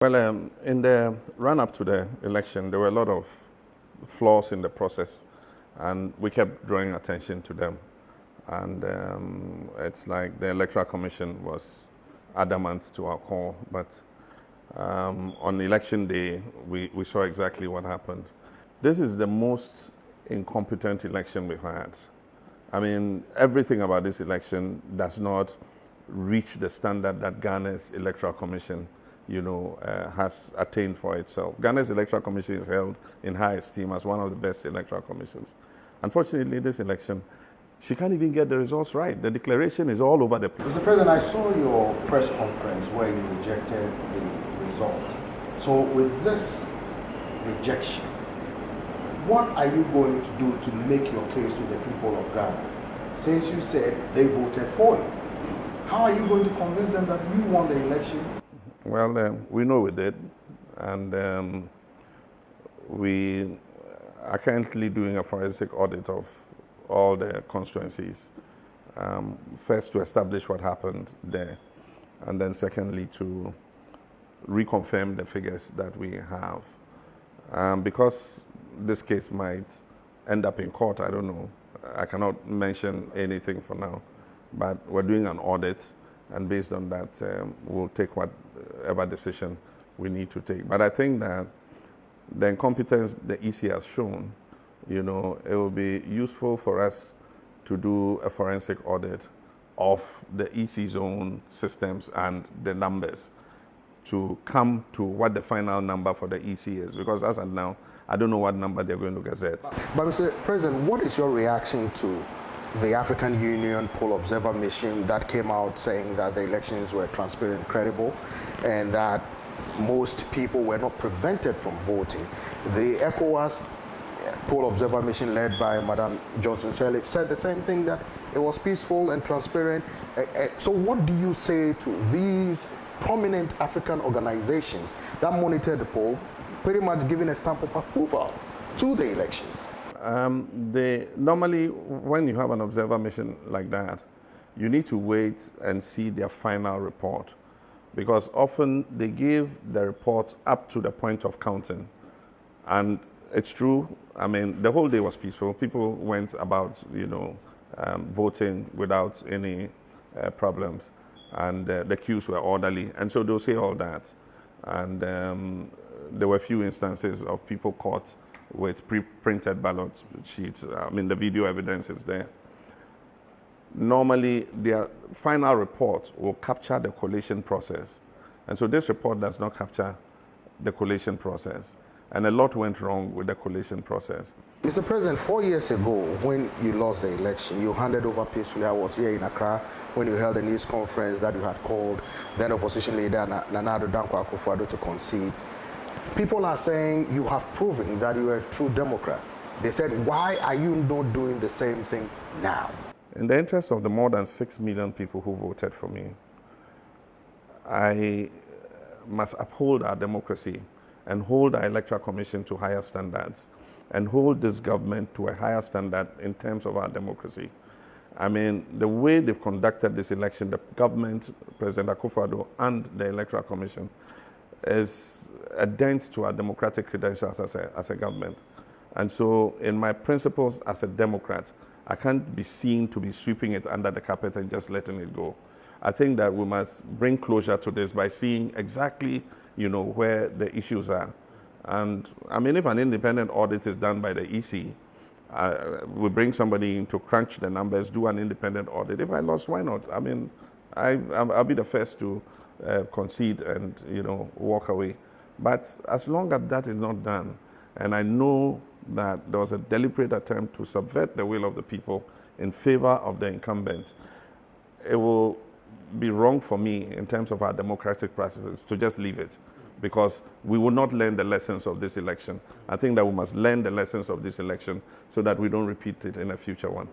Well, in the run-up to the election, there were a lot of flaws in the process, and we kept drawing attention to them. And it's like the Electoral Commission was adamant to our call, but on election day, we saw exactly what happened. This is the most incompetent election we've had. I mean, everything about this election does not reach the standard that Ghana's Electoral Commission has attained for itself. Ghana's Electoral Commission is held in high esteem as one of the best electoral commissions. Unfortunately, this election, she can't even get the results right. The declaration is all over the place. Mr. President, I saw your press conference where you rejected the result. So with this rejection, what are you going to do to make your case to the people of Ghana? Since you said they voted for you, how are you going to convince them that you won the election? Well, we know we did, and we are currently doing a forensic audit of all the constituencies. First, to establish what happened there, and then secondly, to reconfirm the figures that we have. Because this case might end up in court, I don't know. I cannot mention anything for now, but we're doing an audit, and based on that, we'll take whatever decision we need to take. But I think that the incompetence the EC has shown, it will be useful for us to do a forensic audit of the EC's own systems and the numbers to come to what the final number for the EC is. Because as of now, I don't know what number they're going to gazette. But Mr. President, what is your reaction to the African Union poll observer mission that came out saying that the elections were transparent and credible and that most people were not prevented from voting? The ECOWAS poll observer mission led by Madam Johnson Sirleaf said the same thing, that it was peaceful and transparent. So what do you say to these prominent African organizations that monitor the poll, pretty much giving a stamp of approval to the elections? Normally, when you have an observer mission like that, you need to wait and see their final report, because often they give the report up to the point of counting. And it's true, I mean, the whole day was peaceful. People went about, voting without any problems, and the queues were orderly. And so they'll say all that. And there were a few instances of people caught with pre-printed ballot sheets. I mean, the video evidence is there. Normally, their final report will capture the collation process. And so this report does not capture the collation process. And a lot went wrong with the collation process. Mr. President, 4 years ago, when you lost the election, you handed over peacefully. I was here in Accra when you held a news conference that you had called then opposition leader Nana Addo Dankwa Akufo-Addo to concede. People are saying you have proven that you are a true Democrat. They said, why are you not doing the same thing now? In the interest of the more than 6 million people who voted for me, I must uphold our democracy and hold our Electoral Commission to higher standards and hold this government to a higher standard in terms of our democracy. I mean, the way they've conducted this election, the government, President Akufo-Addo, and the Electoral Commission, is a dent to our democratic credentials as a government. And so in my principles as a Democrat, I can't be seen to be sweeping it under the carpet and just letting it go. I think that we must bring closure to this by seeing exactly, where the issues are. And I mean, if an independent audit is done by the EC, we bring somebody in to crunch the numbers, do an independent audit. If I lost, why not? I mean, I'll be the first to concede and walk away. But as long as that is not done, and I know that there was a deliberate attempt to subvert the will of the people in favor of the incumbent, it will be wrong for me in terms of our democratic practices to just leave it, because we will not learn the lessons of this election. I think that we must learn the lessons of this election so that we don't repeat it in a future one.